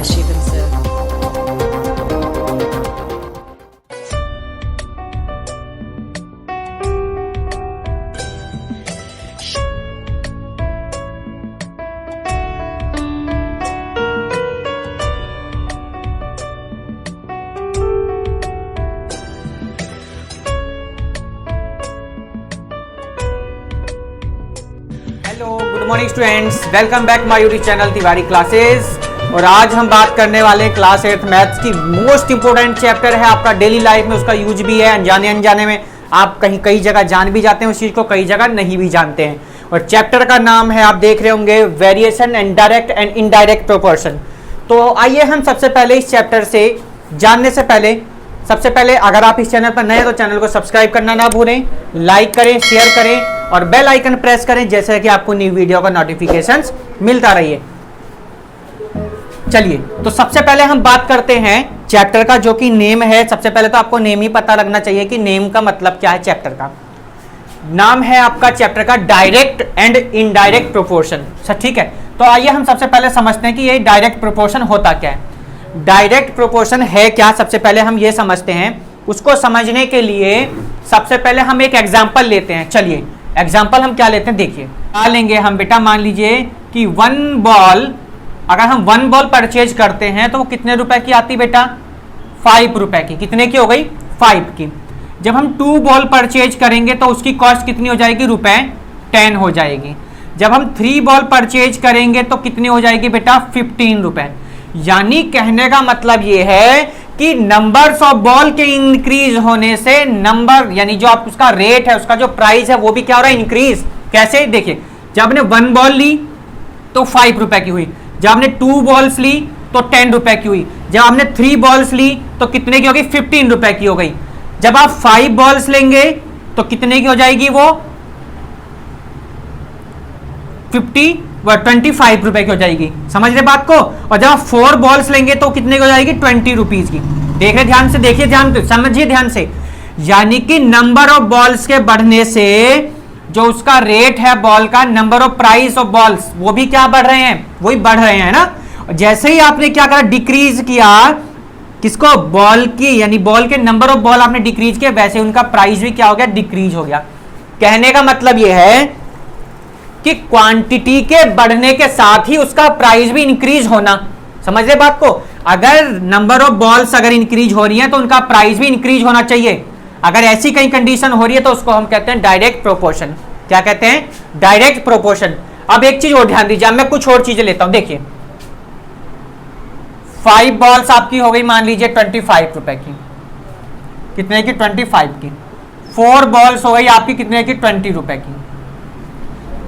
Shivam sir. Hello good morning students, welcome back my YouTube channel Tiwari classes. और आज हम बात करने वाले हैं क्लास 8 मैथ्स की मोस्ट इंपोर्टेंट चैप्टर है आपका डेली लाइफ में, उसका यूज भी है अनजाने अनजाने में। आप कई जगह जान भी जाते हैं उस चीज़ को, कई जगह नहीं भी जानते हैं। और चैप्टर का नाम है, आप देख रहे होंगे, variation and direct and indirect proportion. तो आइए हम सबसे पहले इस चैप्टर से जानने से पहले सबसे पहले अगर आप इस चैनल पर नए हैं तो चैनल को सब्सक्राइब करना ना भूलें, लाइक करें, शेयर करें और बेल आइकन प्रेस करें जैसे कि आपको न्यू वीडियो का नोटिफिकेशंस मिलता रहिए। चलिए, तो सबसे पहले हम बात करते हैं चैप्टर का, जो कि नेम है। सबसे पहले तो आपको नेम ही पता लगना चाहिए कि नेम का मतलब क्या है। चैप्टर का नाम है आपका चैप्टर का डायरेक्ट एंड इनडायरेक्ट प्रोपोर्शन। ठीक है, तो आइए हम सबसे पहले समझते हैं कि ये डायरेक्ट प्रोपोर्शन होता क्या है। डायरेक्ट प्रोपोर्शन है क्या, सबसे पहले हम ये समझते हैं। उसको समझने के लिए सबसे पहले हम एक एग्जांपल लेते हैं। चलिए, एग्जांपल हम क्या लेते हैं, देखिए क्या लेंगे हम बेटा। मान लीजिए कि अगर हम वन बॉल परचेज करते हैं तो वो कितने रुपए की आती बेटा, 5 रुपए की। कितने की हो गई, 5 की। जब हम 2 बॉल परचेज करेंगे तो उसकी कॉस्ट कितनी हो जाएगी, रुपए 10 हो जाएगी। जब हम 3 बॉल परचेज करेंगे तो कितनी हो जाएगी बेटा, 15 रुपए। यानी कहने का मतलब ये है कि नंबर्स ऑफ बॉल के इंक्रीज होने से नंबर, यानी जो आप उसका रेट है, उसका जो प्राइस है वो भी क्या हो रहा है, इंक्रीज। कैसे, देखिए, जब आपने 1 बॉल ली तो 5 रुपए की हुई। जब आपने 2 बॉल्स ली तो 10 रुपए की हुई। जब आपने 3 बॉल्स ली तो कितने की होगी, 15 रुपए की हो गई। जब आप 5 बॉल्स लेंगे तो कितने की हो जाएगी वो, 25 रुपए की हो जाएगी। समझ रहे बात को। और जब आप 4 बॉल्स लेंगे तो कितने की हो जाएगी, 20 रुपीज की। देख रहे ध्यान से, देखिए ध्यान से, समझिए ध्यान से। यानी कि नंबर ऑफ बॉल्स के बढ़ने से जो उसका रेट है बॉल का, number of price of balls, वो भी क्या बढ़ रहे हैं, वही बढ़ रहे हैं ना। जैसे ही आपने क्या करा, डिक्रीज किया किसको, बॉल की, यानी बॉल के नंबर ऑफ बॉल आपने डिक्रीज किया, वैसे उनका प्राइस भी क्या हो गया, डिक्रीज हो गया। कहने का मतलब यह है कि क्वांटिटी के बढ़ने के साथ ही उसका प्राइस भी इंक्रीज होना। समझ रहे बात को। अगर नंबर ऑफ बॉल्स अगर इंक्रीज हो रही है तो उनका प्राइस भी इंक्रीज होना चाहिए। अगर ऐसी कई कंडीशन हो रही है तो उसको हम कहते हैं डायरेक्ट प्रोपोर्शन। क्या कहते हैं, डायरेक्ट प्रोपोर्शन। अब एक चीज और ध्यान दीजिए, मैं कुछ और चीजें लेता हूं। देखिए, 5 बॉल्स आपकी हो गई मान लीजिए 25 रुपए की। कितने की, 25 की। 4 बॉल्स हो गई आपकी कितने की, 20 रुपए की।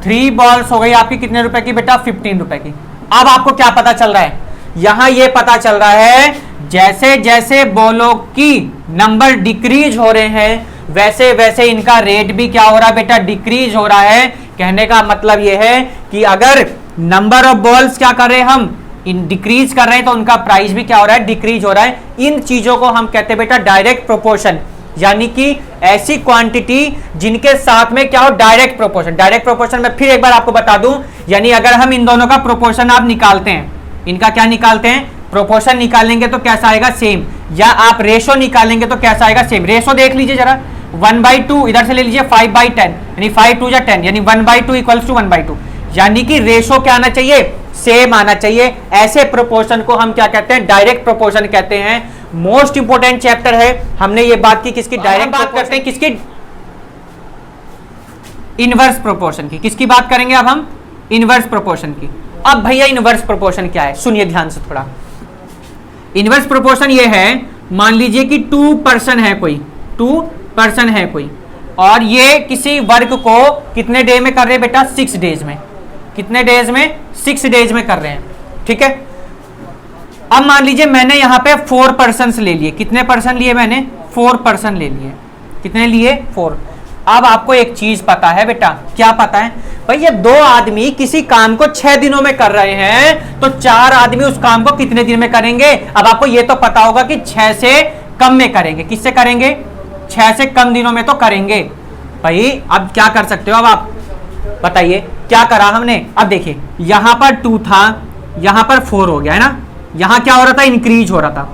3 बॉल्स हो गई आपकी कितने रुपए की बेटा, 15 रुपए की। अब आपको क्या पता चल रहा है, यहां ये पता चल रहा है जैसे जैसे बॉलों की नंबर डिक्रीज हो रहे हैं वैसे वैसे इनका रेट भी क्या हो रहा है बेटा, डिक्रीज हो रहा है। कहने का मतलब यह है कि अगर नंबर ऑफ बॉल्स क्या कर रहे हैं हम, इन डिक्रीज कर रहे हैं तो उनका प्राइस भी क्या हो रहा है, डिक्रीज हो रहा है। इन चीजों को हम कहते हैं बेटा डायरेक्ट प्रोपोर्शन। यानी कि ऐसी क्वांटिटी जिनके साथ में क्या हो, डायरेक्ट प्रोपोर्शन। डायरेक्ट प्रोपोर्शन में फिर एक बार आपको बता दूं, यानी अगर हम इन दोनों का प्रोपोर्शन आप निकालते हैं, इनका क्या निकालते हैं, प्रोपोर्शन निकालेंगे तो कैसा आएगा, सेम। या आप रेशो निकालेंगे तो कैसा आएगा, सेम। रेशो देख लीजिए जरा, 1/2 इधर से ले लीजिए, 5/10 यानी 5 2 10 यानी 1/2 इक्वल्स टू 1/2। यानी कि रेशो क्या आना चाहिए, सेम आना चाहिए। ऐसे प्रोपोर्शन को हम क्या कहते हैं, डायरेक्ट प्रोपोर्शन कहते हैं। मोस्ट इंपोर्टेंट चैप्टर है। हमने ये बात की किसकी, डायरेक्ट बात करते हैं किसकी, इनवर्स प्रोपोर्शन की। किसकी बात करेंगे अब हम, इनवर्स प्रोपोर्शन की। अब भैया इनवर्स प्रोपोर्शन क्या है, सुनिए ध्यान से थोड़ा। इनवर्स प्रोपोर्शन ये है, मान लीजिए कि 2 पर्सन है कोई, 2 पर्सन है कोई, और ये किसी वर्क को कितने डे में कर रहे हैं बेटा, 6 डेज में। कितने डेज में, 6 डेज में कर रहे हैं। ठीक है, अब मान लीजिए मैंने यहां पे 4 पर्सन ले लिए। कितने पर्सन लिए मैंने, 4 पर्सन ले लिए। कितने लिए, 4। अब आपको एक चीज पता है बेटा, क्या पता है भाई, ये 2 आदमी किसी काम को 6 दिनों में कर रहे हैं तो 4 आदमी उस काम को कितने दिन में करेंगे। अब आपको ये तो पता होगा कि 6 से कम में करेंगे। किससे करेंगे, 6 से कम दिनों में तो करेंगे। भाई अब क्या कर सकते हो, अब आप बताइए क्या करा हमने। अब देखिए यहां पर 2 था, यहां पर 4 हो गया है ना, यहां क्या हो रहा था, इंक्रीज हो रहा था,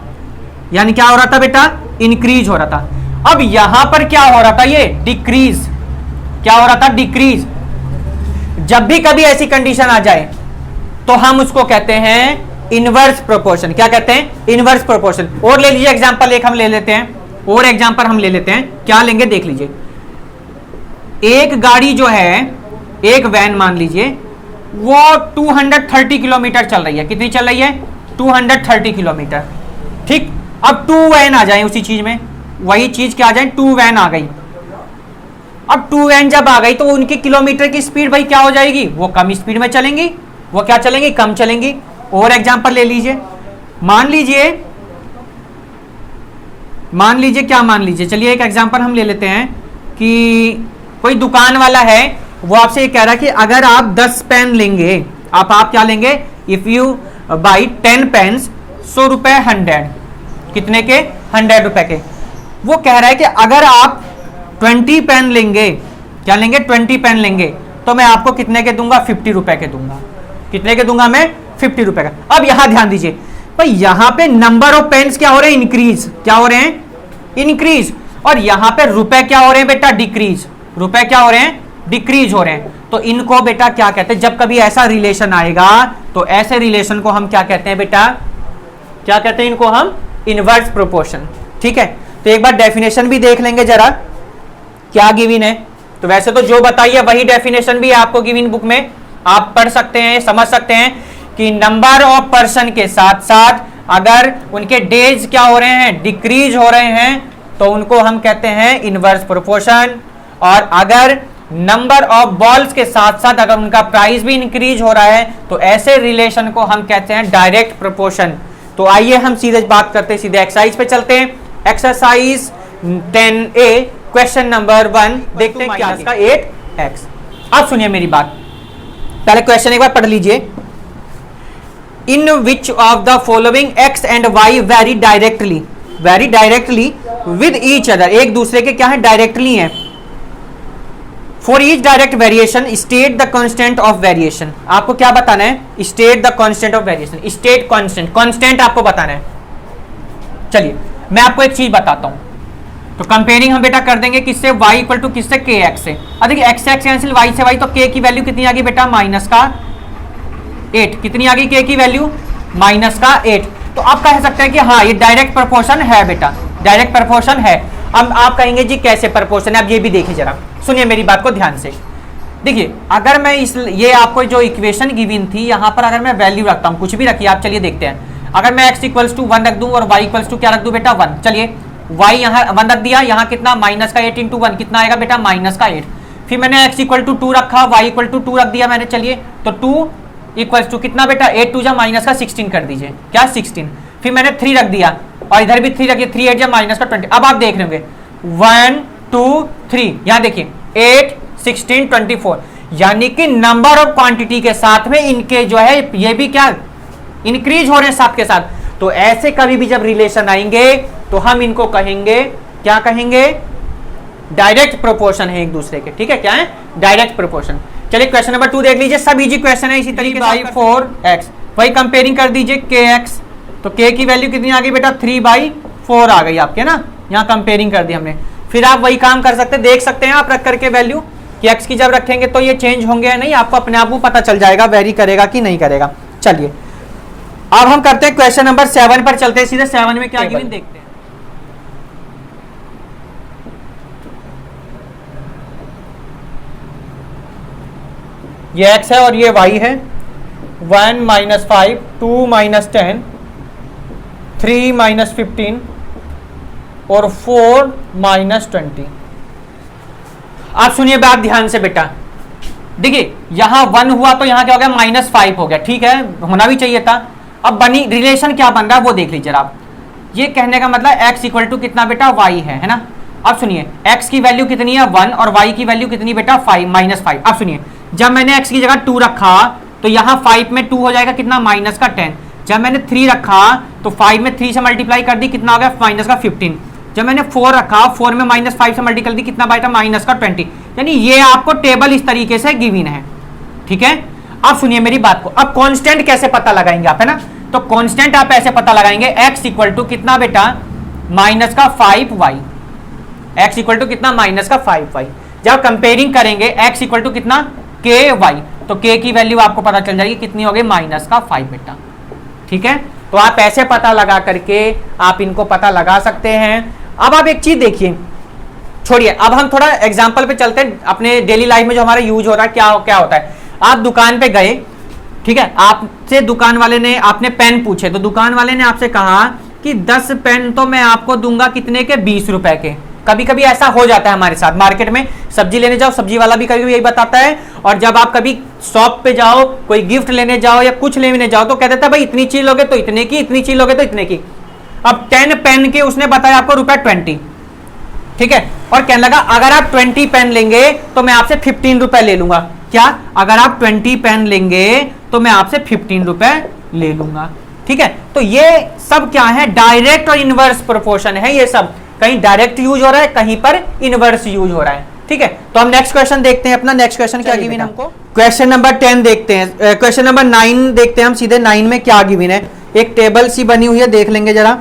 यानी क्या हो रहा था बेटा, इंक्रीज हो रहा था। अब यहां पर क्या हो रहा था, ये डिक्रीज, क्या हो रहा था, डिक्रीज। जब भी कभी ऐसी कंडीशन आ जाए तो हम उसको कहते हैं इनवर्स प्रोपोर्शन। क्या कहते हैं, इनवर्स प्रोपोर्शन। और ले लीजिए एग्जांपल एक हम ले लेते हैं, और एग्जांपल हम ले लेते हैं, क्या लेंगे देख लीजिए। एक गाड़ी जो है, एक वैन मान लीजिए, वो 230 किलोमीटर चल रही है। कितनी चल रही है, 230 किलोमीटर। ठीक, अब 2 वैन आ जाए उसी चीज में, वही चीज क्या आ जाए, 2 वैन आ गई। अब 2 वैन जब आ गई तो उनकी किलोमीटर की स्पीड भाई क्या हो जाएगी, वो कम स्पीड में चलेंगी, वो क्या चलेंगी, कम चलेंगी। और एग्जांपल ले लीजिए, मान लीजिए क्या मान लीजिए, चलिए एक एग्जांपल हम ले लेते हैं कि कोई दुकान वाला है, वो आपसे ये कह रहा है कि अगर आप 10 पेन लेंगे, आप क्या लेंगे, इफ यू बाई 10 पेन्स 100 रुपए 100, कितने के, 100 रुपए के। वो कह रहा है कि अगर आप 20 पेन लेंगे, क्या लेंगे, 20 पेन लेंगे, तो मैं आपको कितने के दूंगा, 50 रुपए के दूंगा। कितने के दूंगा मैं, 50 रुपए का। अब यहां ध्यान दीजिए भाई, यहां पे नंबर ऑफ पेन्स क्या हो रहे हैं, इंक्रीज, क्या हो रहे हैं, इंक्रीज। और यहां पे रुपए क्या हो रहे हैं बेटा, डिक्रीज, रुपए क्या हो रहे हैं, डिक्रीज हो रहे हैं। तो इनको बेटा क्या कहते हैं, जब कभी ऐसा रिलेशन आएगा तो ऐसे रिलेशन को हम क्या कहते हैं बेटा, क्या कहते हैं, इनको हम इनवर्स प्रोपोर्शन। ठीक है, तो एक बार डेफिनेशन भी देख लेंगे जरा, क्या गिवन है। तो वैसे तो जो बताइए वही डेफिनेशन भी आपको गिवन बुक में, आप पढ़ सकते हैं, समझ सकते हैं कि नंबर ऑफ पर्सन के साथ साथ अगर उनके डेज क्या हो रहे हैं, डिक्रीज हो रहे हैं, तो उनको हम कहते हैं इनवर्स प्रोपोर्शन। और अगर नंबर ऑफ बॉल्स के साथ साथ अगर उनका प्राइस भी इंक्रीज हो रहा है, तो ऐसे रिलेशन को हम कहते हैं डायरेक्ट प्रोपोर्शन। तो आइए हम सीधे बात करते हैं, सीधे एक्सरसाइज पे चलते हैं। एक्सरसाइज 10A क्वेश्चन नंबर 1 देखते हैं क्या इसका, 8x। अब सुनिए मेरी बात, पहले क्वेश्चन एक बार पढ़ लीजिए। In which of the following x and y vary directly with each other, एक दूसरे के क्या है, डायरेक्टली हैं। For each direct variation state the constant of variation. आपको क्या बताना है, state the constant of variation, state constant आपको बताना है। चलिए मैं आपको एक चीज बताता हूं, तो कंपेयरिंग हम बेटा कर देंगे किससे, y इक्वल टू किससे, kx से। अब देखिए x से x कैंसिल, y से y, तो k की वैल्यू कितनी आ गई बेटा, माइनस का 8। कितनी आ गई k की वैल्यू, माइनस का 8। तो आप कह सकते हैं कि हाँ ये डायरेक्ट प्रोपोर्शन है बेटा, डायरेक्ट प्रोपोर्शन है। अब आप कहेंगे जी कैसे प्रोपोर्शन है, आप ये भी देखिए जरा, सुनिए मेरी बात को ध्यान से। देखिए अगर मैं ये आपको जो इक्वेशन गिवन थी, यहां पर अगर मैं वैल्यू रखता हूं, कुछ भी रखिए आप, चलिए देखते हैं। अगर मैं x इक्वल्स टू 1 रख दूं और y इक्वल्स टू क्या रख दूं बेटा, 1। चलिए y यहाँ 1 रख दिया, यहाँ कितना, माइनस का 8 इंटू 1 कितना आएगा बेटा, माइनस का 8। फिर मैंने x इक्वल टू 2 रखा, y इक्वल टू 2 रख दिया मैंने, चलिए तो 2 इक्वल्स टू कितना बेटा, 8 2 जा माइनस का 16 कर दीजिए, क्या 16। फिर मैंने 3 रख दिया और इधर भी 3 रखिए, 3 8 जा माइनस का 20। अब आप देख रहे होंगे 1 2 3, यहाँ देखिए 8 16 24, यानी कि नंबर ऑफ क्वांटिटी के साथ में इनके जो है ये भी क्या इंक्रीज हो रहे हैं साथ के साथ। तो ऐसे कभी भी जब रिलेशन आएंगे तो हम इनको कहेंगे, क्या कहेंगे, डायरेक्ट प्रोपोर्शन है एक दूसरे के। ठीक है, क्या है, डायरेक्ट प्रोपोर्शन। चलिए क्वेश्चन नंबर 2 देख लीजिए, सब इजी क्वेश्चन है। इसी तरीके से 4x, वही कंपेयरिंग कर दीजिए kx, तो k की वैल्यू कितनी आ गई बेटा, 3/4 आ गई आपके ना, यहाँ कंपेयरिंग कर दी हमने। फिर आप वही काम कर सकते हैं, देख सकते हैं आप रख करके वैल्यू कि x की जब रखेंगे तो ये चेंज होंगे या नहीं, आपको अपने आप को पता चल जाएगा वेरी करेगा कि नहीं करेगा। चलिए अब हम करते हैं क्वेश्चन नंबर 7 पर चलते हैं, सीधे 7 में क्या गिवन देखते हैं। ये x है और ये y है। 1 - 5, 2 - 10, 3 - 15 और 4 - 20। आप सुनिए बात ध्यान से बेटा, देखिए यहां 1 हुआ तो यहां क्या हो गया, -5 हो गया। ठीक है, होना भी चाहिए था। अब बनी रिलेशन क्या बन रहा है वो देख लीजिए आप। ये कहने का मतलब x इक्वल टू कितना बेटा, y है ना। अब सुनिए x की वैल्यू कितनी है 1 और y की वैल्यू कितनी बेटा 5 -5। अब सुनिए जब मैंने x की जगह 2 रखा तो यहाँ 5 में 2 हो जाएगा कितना, माइनस का 10। जब मैंने 3 रखा तो 5 में 3 से मल्टीप्लाई कर दी, कितना हो गया, माइनस का 15। जब मैंने 4 रखा, 4 में -5 से मल्टीप्लाई कर दी, कितना बाइटा, माइनस का 20। यानी ये आपको टेबल इस तरीके से गिवन है। ठीक है, अब सुनिए मेरी बात को। अब कांस्टेंट कैसे पता लगाएंगे आप, है ना। तो कांस्टेंट आप ऐसे पता लगाएंगे x इक्वल टू कितना बेटा, माइनस का 5y, x इक्वल टू कितना, माइनस का 5y। जब कंपेयरिंग करेंगे x इक्वल टू कितना, ky, तो k की वैल्यू आपको पता चल जाएगी कितनी होगी, माइनस का 5 बेटा। ठीक है, तो आप ऐसे पता लगा करके आप इनको पता लगा सकते हैं। अब आप एक चीज देखिए, छोड़िए, अब हम थोड़ा एग्जांपल पे चलते हैं, अपने डेली लाइफ में जो हमारा यूज हो रहा है क्या क्या होता है। आप दुकान पे गए, ठीक है, आपसे दुकान वाले ने, आपने पेन पूछे, तो दुकान वाले ने आपसे कहा कि 10 पेन तो मैं आपको दूंगा कितने के, 20 रुपए के। कभी कभी ऐसा हो जाता है हमारे साथ, मार्केट में सब्जी लेने जाओ, सब्जी वाला भी कभी यही बताता है, और जब आप कभी शॉप पे जाओ, कोई गिफ्ट लेने जाओ या कुछ लेने जाओ, तो कह देता है भाई इतनी चीज लोगे तो इतने की, इतनी चीज लोगे तो इतने की। अब 10 पेन के उसने बताया आपको ₹20, ठीक है, और कहने लगा अगर आप 20 पेन लेंगे तो मैं आपसे 15 रुपए ले लूंगा। क्या, अगर आप 20 पेन लेंगे तो मैं आपसे 15 रुपए ले लूंगा। ठीक है, तो ये सब क्या है, डायरेक्ट और इनवर्स प्रोपोर्शन है। ये सब कहीं डायरेक्ट यूज हो रहा है, कहीं पर इनवर्स यूज हो रहा है। ठीक है, तो हम नेक्स्ट क्वेश्चन देखते हैं। अपना नेक्स्ट क्वेश्चन क्या गिवन हमको, क्वेश्चन नंबर 10 देखते हैं, क्वेश्चन नंबर 9 देखते हैं हम सीधे। 9 में क्या गिवन है, एक टेबल सी बनी हुई है, देख लेंगे जरा,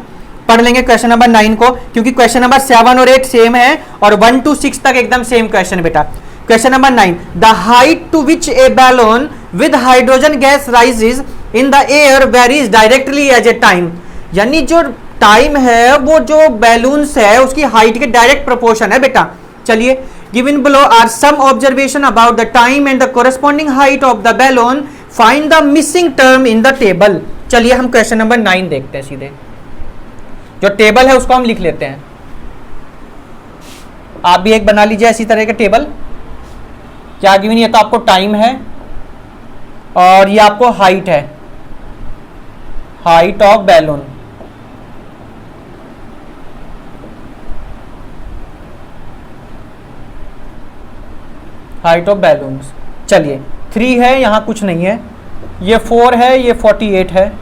पढ़ लेंगे क्वेश्चन नंबर 9 को, क्योंकि क्वेश्चन नंबर 7 और 8 सेम है और 1 to 6 तक एकदम सेम क्वेश्चन बेटा। Question number 9, the height to which a balloon with hydrogen gas rises in the air varies directly as a time. यानी जो टाइम है वो जो बैलून्स है उसकी हाइट के डायरेक्ट प्रोपोर्शन है बेटा। चलिए, given below are some observation about the time and the corresponding height of the balloon, find the missing term in the table. चलिए हम क्वेश्चन नंबर 9 देखते हैं सीधे, जो टेबल है उसको हम लिख लेते हैं। आप भी एक बना लीजिए ऐसी तरह के टेबल। क्या गिवन, ये तो आपको टाइम है और ये आपको हाइट है, height of balloon. Height of balloons. चलिए, 3 है, यहां कुछ नहीं है, ये 4 है, ये 48 है,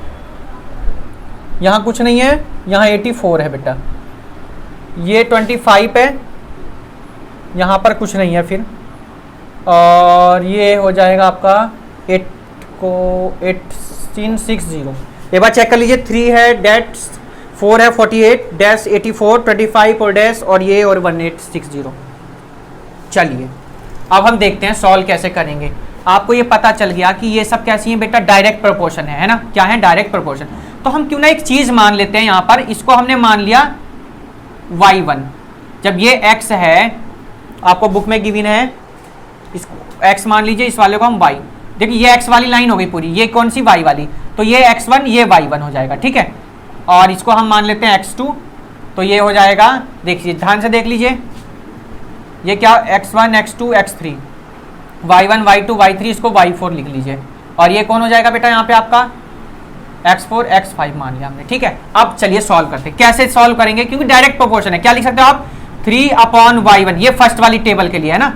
यहां कुछ नहीं है, यहां 84 है बेटा, ये 25 है, यहां पर कुछ नहीं है फिर, और ये हो जाएगा आपका 8 को 1860। एक बार चेक कर लीजिए, 3 है, डैश 4 है, 48 डैश 84, 25 और डैश और ये और 1860। चलिए अब हम देखते हैं सॉल्व कैसे करेंगे। आपको ये पता चल गया कि ये सब कैसी है बेटा, डायरेक्ट प्रोपोर्शन है ना। क्या है, डायरेक्ट प्रोपोर्शन। तो हम क्यों ना एक चीज मान लेते हैं, यहां पर इसको हमने मान लिया y1। जब ये x है, आपको बुक में गिवन है, इसको x मान लीजिए, इस वाले को हम y। देखिए ये x वाली लाइन हो गई पूरी, ये कौन सी y वाली, तो ये x1 ये y1 हो जाएगा। ठीक है, और इसको हम मान लेते हैं x2, तो ये हो जाएगा, देखिए ध्यान से देख लीजिए, ये क्या, x1 x2 x3, y1 y2 y3, इसको y4 लिख लीजिए, और ये कौन हो जाएगा बेटा यहाँ पे आपका x4 x5 मान लिया हमने। ठीक है, अब चलिए सॉल्व करते हैं। कैसे सॉल्व करेंगे, क्योंकि डायरेक्ट प्रोपोर्शन है। क्या लिख सकते हो आप, 3/y1, ये फर्स्ट वाली टेबल के लिए है ना,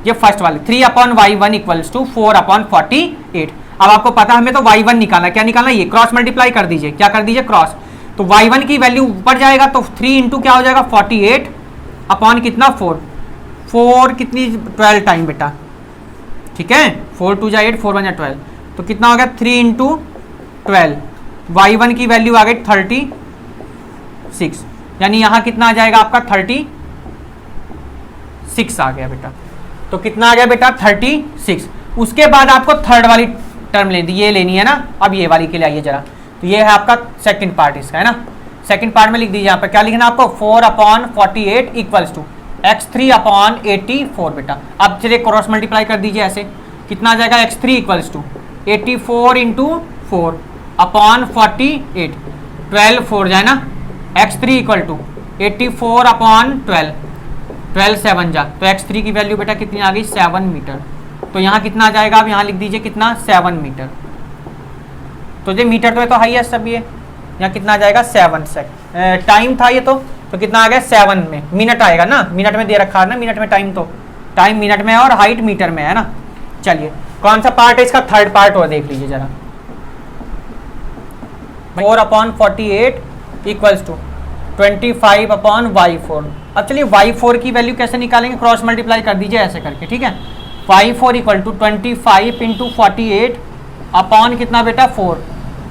ये फर्स्ट वाली 3/y1 इक्वल्स टू 4/48। अब आपको पता हमें तो y1 निकालना, क्या निकालना, ये क्रॉस मल्टीप्लाई कर दीजिए, क्या कर दीजिए, क्रॉस। तो y1 की वैल्यू ऊपर जाएगा, तो 3 इंटू क्या हो जाएगा, 48 अपॉन कितना, 4 कितनी, 12 टाइम बेटा। ठीक है, 4 2 जा 8, 4 1 जा 12, तो कितना हो गया, 3 इंटू 12। y1 की वैल्यू आ गई 36, यानी यहां कितना आ जाएगा आपका 36 आ गया बेटा। तो कितना आ गया बेटा, 36। उसके बाद आपको थर्ड वाली टर्म ये लेनी है ना। अब ये वाली के लिए आइए जरा, तो ये है आपका सेकंड पार्ट इसका, है ना। सेकंड पार्ट में लिख दीजिए, यहाँ पर क्या लिखना आपको, 4/48 इक्वल्स टू x3/84 बेटा। अब चलिए क्रॉस मल्टीप्लाई कर दीजिए ऐसे, कितना आ जाएगा, x3 इक्वल्स टू 84 इंटू 4/48, 12 4 जाए ना, x3 इक्वल टू 84/12, 12 7 जा, तो x3 की वैल्यू बेटा कितनी आ गई, 7 मीटर। तो यहाँ कितना आ जाएगा, आप यहाँ लिख दीजिए कितना, 7 मीटर। तो ये मीटर तो है, तो हाईएस्ट सब ये, यहाँ कितना आ जाएगा, 7 सेकंड टाइम था ये, तो कितना आ गया, 7 में, मिनट आएगा ना, मिनट में दे रखा है ना, मिनट में टाइम, तो टाइम मिनट में है और हाइट मीटर में है ना। चलिए कौन सा पार्ट है इसका, थर्ड पार्ट हो, देख लीजिए जरा, 4/48 इक्वल्स टू 25/y4। अब चलिए y4 की वैल्यू कैसे निकालेंगे, क्रॉस मल्टीप्लाई कर दीजिए ऐसे करके। ठीक है, y4 equal to 25 into 48 upon कितना बेटा, 4,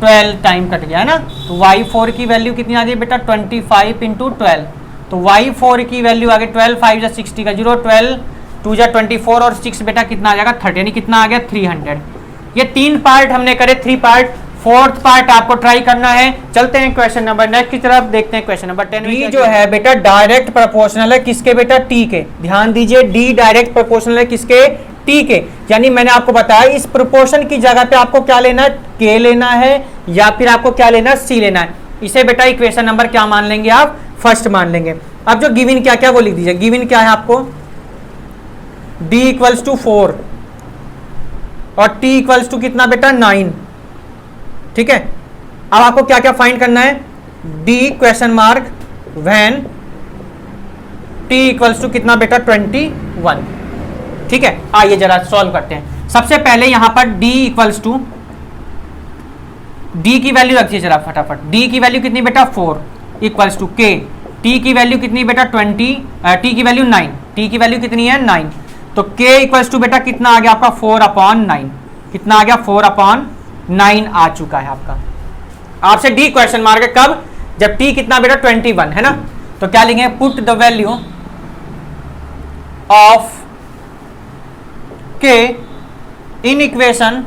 12 टाइम कट गया है ना, तो y4 की वैल्यू कितनी आ गई बेटा 25 इंटू 12, तो y4 की वैल्यू आ गई 12, 5 जा 60 का 0, 12 2 जा 24 और 6 बेटा कितना आ जाएगा 30, यानी कितना आ गया 300। ये 3 पार्ट हमने करे, 3 पार्ट, 4th पार्ट आपको ट्राई करना है। चलते हैं क्वेश्चन नंबर नेक्स्ट की तरफ, देखते हैं क्वेश्चन नंबर 10। डी जो है बेटा डायरेक्ट प्रोपोर्शनल है किसके बेटा, टी के। ध्यान दीजिए, डी डायरेक्ट प्रोपोर्शनल है किसके, टी के। यानी मैंने आपको बताया इस प्रोपोर्शन की जगह पे आपको क्या लेना है, के लेना है या फिर आपको क्या लेना है, सी लेना है। इसे बेटा इक्वेशन नंबर क्या मान लेंगे आप, फर्स्ट मान लेंगे। अब जो गिवन क्या क्या वो लिख दीजिए। गिवन क्या है आपको, d इक्वल्स टू 4 और t इक्वल्स टू कितना बेटा 9, ठीक है। अब आपको क्या क्या फाइंड करना है, d question mark when t equals to कितना बेटा 21, ठीक है। आइए जरा सॉल्व करते हैं। सबसे पहले यहां पर d इक्वल्स टू, d की वैल्यू रखिए जरा फटाफट। d की वैल्यू कितनी बेटा 4 इक्वल्स टू k, t की वैल्यू कितनी बेटा 20, t की वैल्यू 9, t की वैल्यू कितनी है 9, तो k इक्वल्स टू बेटा कितना आ गया आपका 4/9, कितना आ गया 4/9 आ चुका है आपका। आपसे d क्वेश्चन मार्क है कब, जब t कितना बेटा 21 है ना, तो क्या लिखेंगे, put the value of k in equation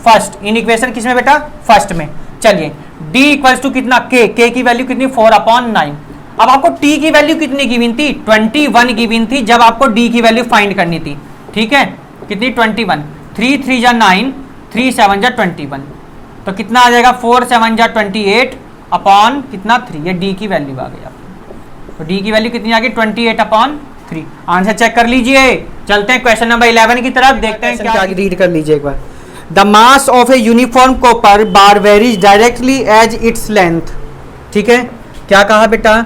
first, in equation किसमें बेटा फर्स्ट में। चलिए d इक्वल्स टू कितना k की वैल्यू कितनी 4/9। अब आपको t की वैल्यू कितनी गिवन थी, 21 गिवन थी जब आपको d की वैल्यू फाइंड करनी थी, ठीक है। कितनी 21, 3 3 जा 9, 3 7 जा 21, तो कितना आ जाएगा 4 7 जा 28 अपॉन कितना 3, ये d की वैल्यू आ गई आपको। तो d की वैल्यू कितनी आ गई 28/3। आंसर चेक कर लीजिए। चलते हैं क्वेश्चन नंबर 11 की तरफ, देखते हैं क्या रीड कर लीजिए एक बार। The mass of a uniform copper bar varies directly as its length, ठीक है। क्या कहा बेटा,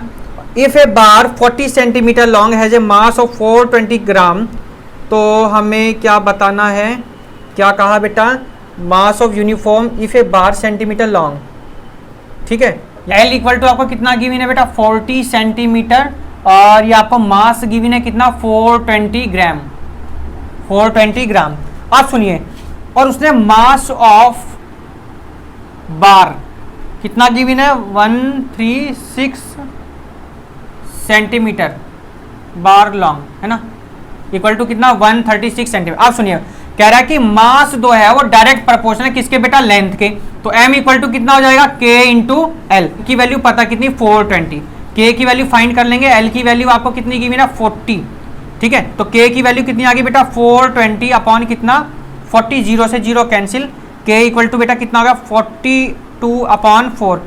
if a bar 40 centimetre long has a mass of 420 gram, तो हमें क्या बताना है, क्या कहा बेटा, mass of uniform if a bar centimetre long, ठीक है। एल इक्वल टू आपको कितना गिवन है बेटा 40 सेंटीमीटर और ये आपको मास गिवन है कितना 420 ग्राम, 420 ग्राम। आप सुनिए, और उसने मास ऑफ बार कितना गिवन है 136 सेंटीमीटर बार लॉन्ग है ना, इक्वल टू कितना 136 सेंटीमीटर। आप सुनिए, कह रहा है कि मास दो है वो डायरेक्ट प्रोपोर्शनल है किसके बेटा, लेंथ के। तो m इक्वल टू कितना हो जाएगा k इंटू एल की वैल्यू पता कितनी 420, k की वैल्यू फाइंड कर लेंगे, l की वैल्यू आपको कितनी गिवन है 40, ठीक है। तो k की वैल्यू कितनी आ गई बेटा 420 अपॉन कितना 40, 0 से 0 कैंसिल, k इक्वल टू बेटा कितना होगा 42/4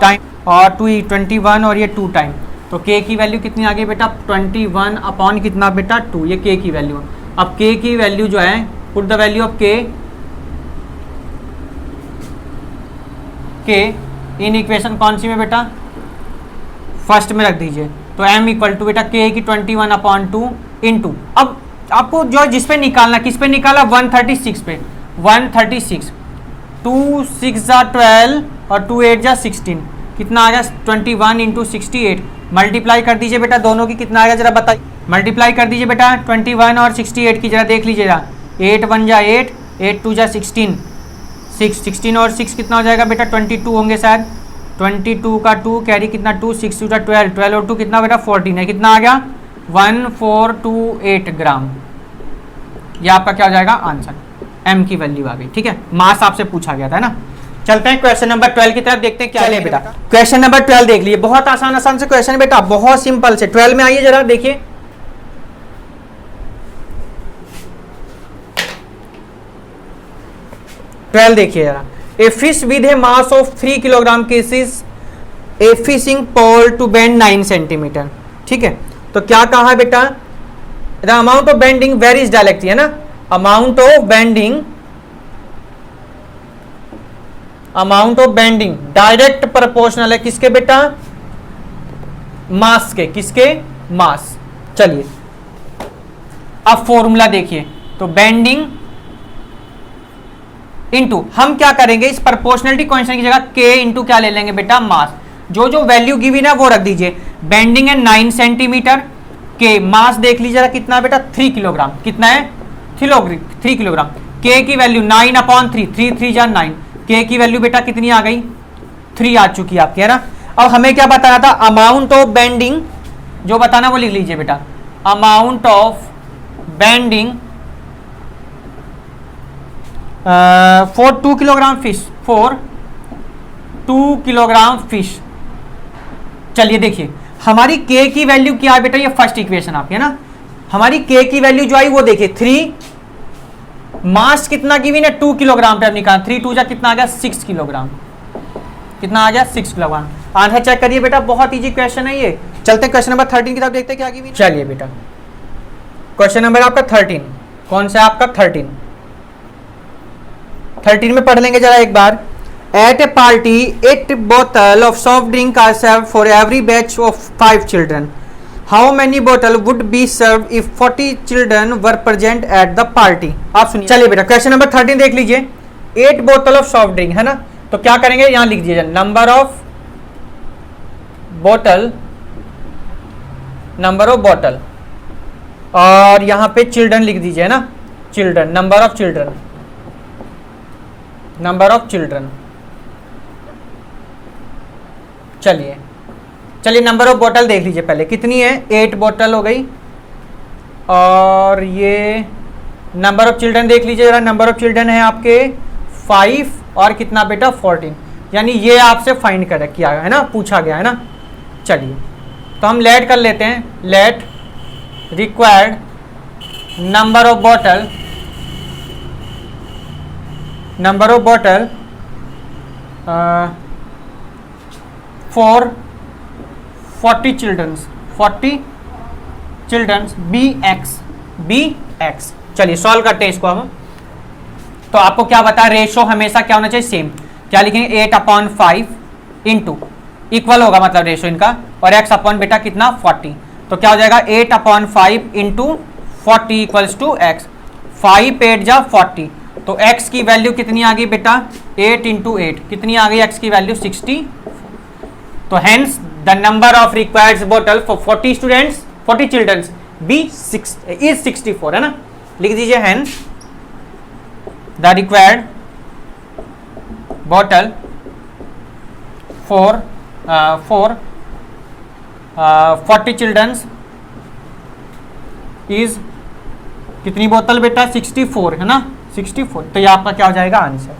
टाइम और 21 और ये 2 टाइम, तो k की वैल्यू कितनी आ गई बेटा 21 अपॉन कितना बेटा 2, ये k की वैल्यू। अब k की वैल्यू जो है, put the value of k in equation कौन सी में बेटा, फर्स्ट में रख दीजिए। तो m इक्वल टू बेटा k की 21/2 इंटू, अब आपको जो जिस पे निकालना, किस पे निकाला 136 पे, 136, 2 6 जा 12 और 2 8 जा 16, कितना आ गया 21 इंटू 68। मल्टीप्लाई कर दीजिए बेटा दोनों की, कितना आ गया जरा बताइए, मल्टीप्लाई कर दीजिए बेटा 21 और 68 की, जरा देख लीजिएगा। 8 1 जा 8, 8 2 जा 16, 16 और 6 कितना हो जाएगा बेटा 22 होंगे शायद, 22 का 2 कैरी कितना 2, 6 2 जा 12, 12 और 2 कितना बेटा 14 है, कितना आ गया 1428 ग्राम। ये आपका क्या हो जाएगा आंसर, m की वैल्यू आ गई, ठीक है। मास आपसे पूछा गया था ना। चलते हैं क्वेश्चन नंबर 12 की तरफ, देखते हैं क्या है बेटा। क्वेश्चन नंबर 12 देख लिए, बहुत आसान आसान से क्वेश्चन बेटा, बहुत सिंपल से। 12 में आइए जरा देखिए, ट्वेल्व देखिए जरा। A fish with a mass of 3 kilogram cases a fishing pole to bend 9 centimetre, ठीक है। तो क्या कहा बेटा, the amount of bending varies directly, है ना, amount of bending direct proportional है किसके बेटा, मास के, किसके मास। चलिए अब फॉर्मूला देखिए, तो बेंडिंग इनटू, हम क्या करेंगे इस प्रोपोर्शनलिटी कांस्टेंट की जगह k इंटू क्या ले लेंगे बेटा मास, जो जो वैल्यू गिवन है वो रख दीजिए। बेंडिंग है 9 सेंटीमीटर, k मास देख लीजिए कितना बेटा 3 किलोग्राम, कितना है 3 किलोग्राम। के की वैल्यू 9/3, 3 3 जा 9, के की वैल्यू बेटा कितनी आ गई, 3 आ चुकी है आपकी, है ना। अब हमें क्या बताना था, अमाउंट ऑफ बेंडिंग, जो बताना वो लिख लीजिए बेटा, amount of bending for 2 kilogram fish, for 2 kilogram fish. चलिए देखिए हमारी के की वैल्यू क्या है बेटा, ये फर्स्ट इक्वेशन आपकी है ना, हमारी के की वैल्यू जो आई वो देखिए 3, मास कितना गिवन है 2 किलोग्राम पे, अब निकाल 3 2 जा कितना आ गया 6 किलोग्राम, कितना आ गया 6 किलोग्राम। आंसर चेक करिए बेटा, बहुत इजी क्वेश्चन है ये। चलते हैं क्वेश्चन नंबर 13 की तरफ, देखते हैं क्या गिवन। चलिए बेटा क्वेश्चन नंबर आपका 13, कौन सा आपका 13 में पढ़ लेंगे जरा एक बार। एट ए पार्टी 8 बोतल of soft drink are serve for every batch of 5 children, how many बोतल would be serve if 40 children were present at the party. आप सुनिए, चलिए बेटा क्वेश्चन नंबर 13 देख लीजिए। 8 बोतल ऑफ सॉफ्ट ड्रिंक है ना, तो क्या करेंगे, यहां लिख दीजिए नंबर ऑफ बोतल, और यहां पे चिल्ड्रन लिख दीजिए ना, चिल्ड्रन, नंबर ऑफ चिल्ड्रन। चलिए नंबर ऑफ बोतल देख लीजिए पहले, कितनी है, 8 बोतल हो गई, और ये नंबर ऑफ चिल्ड्रन देख लीजिए जरा, नंबर ऑफ चिल्ड्रन है आपके 5 और कितना बेटा 14, यानी ये आपसे फाइंड कर किया है ना, पूछा गया है ना। चलिए तो हम लेट कर लेते हैं, लेट रिक्वायर्ड नंबर ऑफ बोतल फॉर 40 चिल्ड्रंस बी एक्स। चलिए सॉल्व करते हैं इसको हम। तो आपको क्या बता, रेशो हमेशा क्या होना चाहिए, सेम। क्या लिखेंगे 8/5 इंटू, इक्वल होगा मतलब रेशो इनका, और x अपॉन बेटा कितना 40, तो क्या हो जाएगा 8/5 इंटू 40 इक्वल्स टू एक्स, 5 8 जा 40, तो x की वैल्यू कितनी आ गई बेटा 8 इंटू 8, कितनी आ गई x की वैल्यू 60। तो hence the number of required बोतल for 40 students 40 childrens be is 64 है ना, लिख दीजिए हेंस द रिक्वायर्ड बोतल फॉर 40 चिल्ड्रंस इज कितनी बोतल बेटा 64 है ना, 64। तो ये आपका क्या हो जाएगा आंसर।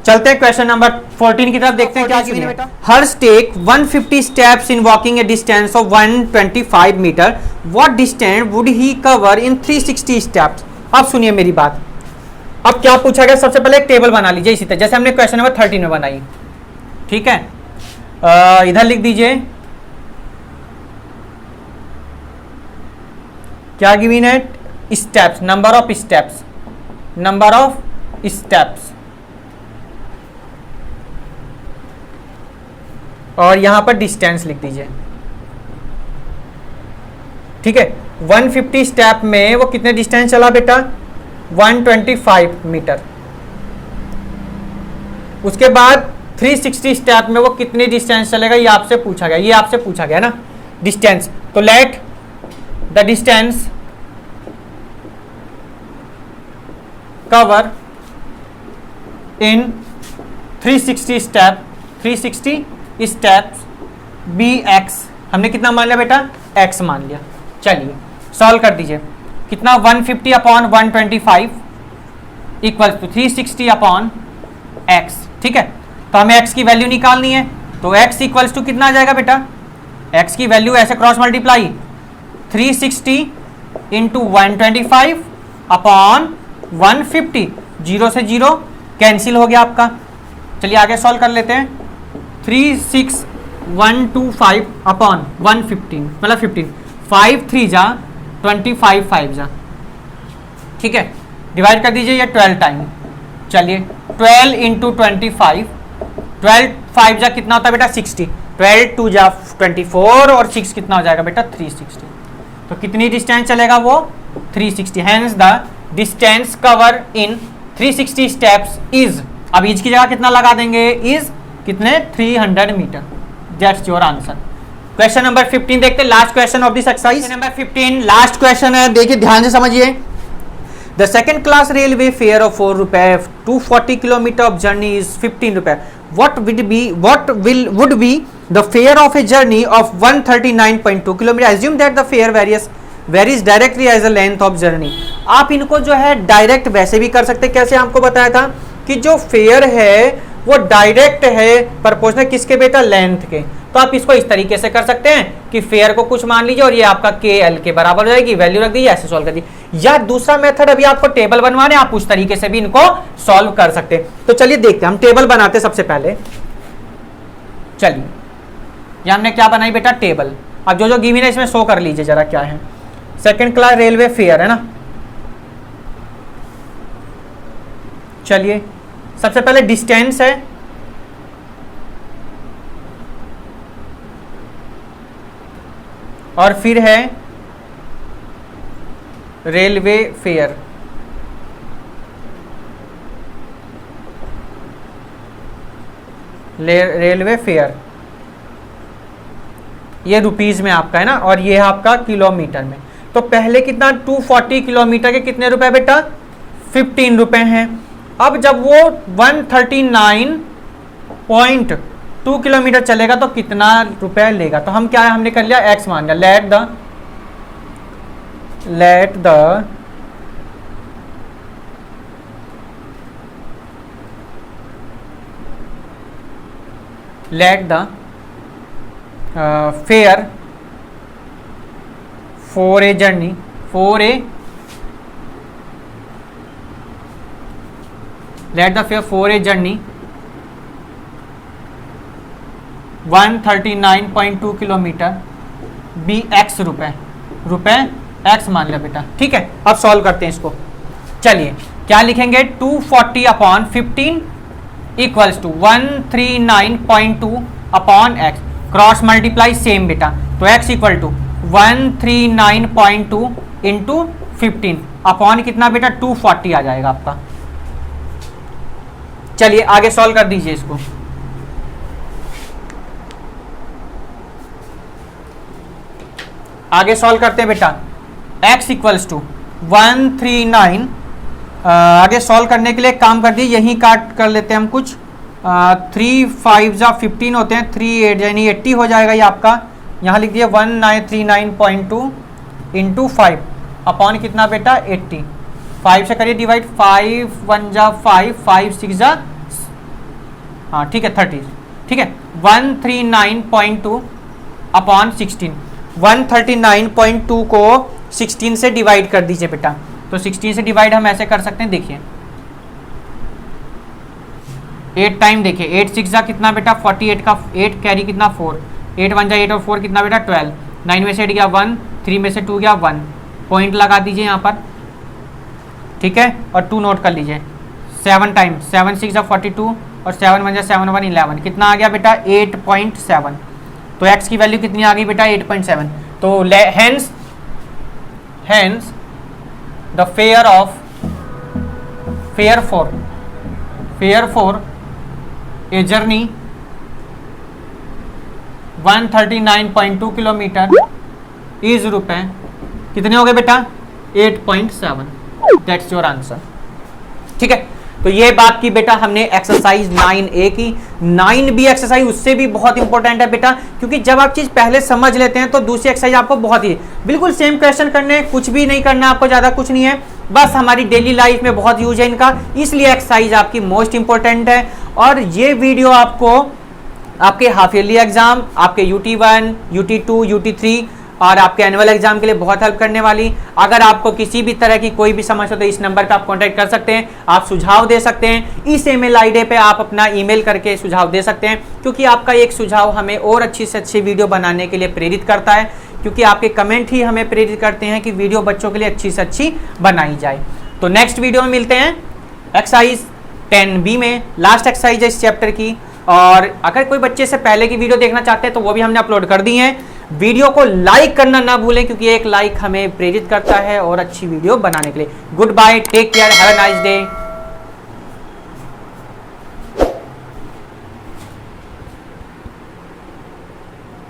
चलते हैं क्वेश्चन नंबर 14 की तरफ, देखते हैं क्या चीज बेटा। Harsh take 150 steps in walking a distance of 125 metre, what distance would he cover in 360 steps. अब सुनिए मेरी बात, अब क्या पूछा गया, सबसे पहले एक टेबल बना लीजिए इसी तरह जैसे हमने क्वेश्चन नंबर 13 में बनाई, ठीक है। इधर लिख दीजिए क्या गिवन है, स्टेप्स, नंबर ऑफ स्टेप्स, और यहां पर डिस्टेंस लिख दीजिए, ठीक है। 150 स्टेप में वो कितने डिस्टेंस चला बेटा 125 मीटर, उसके बाद 360 स्टेप में वो कितनी डिस्टेंस चलेगा, ये आपसे पूछा गया ना डिस्टेंस। तो let the distance cover in 360 steps be x, हमने कितना मान लिया बेटा x मान लिया। चलिए सॉल्व कर दीजिए, कितना 150 upon 125 equal to 360 upon x, ठीक है। तो हमें x की वैल्यू निकालनी है, तो x इक्वल्स टू कितना आ जाएगा बेटा, x की वैल्यू ऐसे क्रॉस मल्टीप्लाई 360 इंटू 125 अपॉन 150, 0 से 0 कैंसिल हो गया आपका। चलिए आगे सॉल्व कर लेते हैं, 36125 अपॉन 115 मतलब 15, 5 3 जा 25 5 जा, ठीक है। डिवाइड कर दीजिए ये 12 टाइम, चलिए 12 इंटू 25, 12 5 जा कितना होता है बेटा 60, 12 2 जा 24 और 6 कितना हो जाएगा बेटा 360। तो कितनी डिस्टेंस चलेगा वो 360, hence the distance cover in 360 steps is, अब इज की जगह कितना लगा देंगे, इज कितने 300 metre, that's your answer. Question number 15 देखते हैं, last question of this exercise. Number 15 last question है, देखिए ध्यान से समझिए। The second class railway fare of 4 रुपए 240 किलोमीटर ऑफ जर्नी इज 15 रुपए. what would be the fare of a journey of 139.2 kilometre. assume that the fare varies directly as the length of journey. आप इनको जो है direct वैसे भी कर सकते, कैसे आपको बताया था कि जो फेयर है वो डायरेक्ट है प्रोपोर्शनल किसके बेटा, लेंथ के. तो आप इसको इस तरीके से कर सकते हैं कि फेयर को कुछ मान लीजिए और ये आपका के एल के बराबर हो जाएगी, वैल्यू रख दीजिए, ऐसे सॉल्व कर दीजिए. या दूसरा मेथड अभी आपको टेबल बनवाने, आप उस तरीके से भी इनको सॉल्व कर सकते हैं. तो चलिए देखते हैं, हम टेबल बनाते हैं सबसे पहले. चलिए ये हमने क्या बनाई बेटा, टेबल. अब जो जो गिवन है इसमें शो कर लीजिए जरा क्या है. सेकेंड क्लास रेलवे फेयर है ना. चलिए सबसे पहले डिस्टेंस है, और फिर है रेलवे फेयर. रेलवे फेयर ये रुपीज में आपका है ना, और ये है आपका किलोमीटर में. तो पहले कितना 240 किलोमीटर के कितने रुपए बेटा, 15 रुपए हैं. अब जब वो 139.2 किलोमीटर चलेगा तो कितना रुपए लेगा. तो हम क्या है, हमने कर लिया एक्स मान लिया. let the fare for a journey let the fare for a journey 139.2 kilometre be x रुपए एक्स मान लिया बेटा. ठीक है, अब सॉल्व करते हैं इसको. चलिए क्या लिखेंगे, 240 upon 15 equals to 139.2 upon x. Cross multiply same बेटा, तो x equal to 139.2 into 15 upon कितना बेटा 240 आ जाएगा आपका. चलिए आगे सॉल्व कर दीजिए इसको. आगे सॉल्व करते हैं बेटा. x equals to 139. आगे सॉल्व करने के लिए काम कर दीजिए, यहीं काट कर लेते हैं हम कुछ. 3 5 जा 15 होते हैं, 3 8 यानी 80 हो जाएगा ये आपका. यहाँ लिख दिए 1939.2 इंटू 5 अपॉन कितना बेटा 80. 5 से करिए डिवाइड, 5 1 जा 5 5 6 जा, हाँ ठीक है 30. ठीक है, 139.2 अपॉन 16. 139.2 को 16 से डिवाइड कर दीजिए बेटा. तो 16 से डिवाइड हम ऐसे कर सकते हैं, देखिए 8 टाइम, देखिए 8 6 जा कितना बेटा 48 का 8 कैरी कितना 4, 8 1 जा 8 और 4 कितना बेटा 12. 9 में से 8 गया 1, 3 में से 2 गया 1. पॉइंट लगा दीजिए यहाँ पर. ठीक है, और 2 नोट कर लीजिए. 7 टाइम 7 6 जा 42 और 7 1 जा 7 1 11 कितना आ गया बेटा 8.7. तो x की वैल्यू कितनी आ गई बेटा 8.7. तो hence the fare for a journey 139.2 kilometre is रुपए कितने हो गए बेटा 8.7. That's your answer. ठीक है, तो ये बात की बेटा हमने एक्सरसाइज 9A की. 9B एक्सरसाइज उससे भी बहुत इंपॉर्टेंट है बेटा, क्योंकि जब आप चीज पहले समझ लेते हैं तो दूसरी एक्सरसाइज आपको बहुत ही बिल्कुल सेम क्वेश्चन करने, कुछ भी नहीं करना आपको, ज्यादा कुछ नहीं है, बस हमारी डेली लाइफ में बहुत यूज है इनका, इसलिए एक्सरसाइज आपकी मोस्ट इंपॉर्टेंट है. और ये वीडियो आपको आपके हाफ ईयरली एग्जाम, आपके UT1 UT2 UT3 और आपके एनुअल एग्जाम के लिए बहुत हेल्प करने वाली. अगर आपको किसी भी तरह की कोई भी समस्या हो तो इस नंबर पे आप कांटेक्ट कर सकते हैं, आप सुझाव दे सकते हैं. इस ईमेल आईडी पे आप अपना ईमेल करके सुझाव दे सकते हैं, क्योंकि आपका एक सुझाव हमें और अच्छी से अच्छी वीडियो बनाने के लिए प्रेरित करता है, क्योंकि आपके कमेंट ही हमें प्रेरित करते हैं कि वीडियो बच्चों के लिए अच्छी से अच्छी बनाई जाए. तो नेक्स्ट वीडियो में मिलते हैं एक्सरसाइज 10B में, लास्ट एक्सरसाइज है इस चैप्टर की. और अगर कोई बच्चे से पहले की वीडियो देखना चाहते हैं तो वो भी हमने अपलोड कर दी है. वीडियो को लाइक करना ना भूलें, क्योंकि एक लाइक हमें प्रेरित करता है और अच्छी वीडियो बनाने के लिए. Good bye, take care, have a nice day.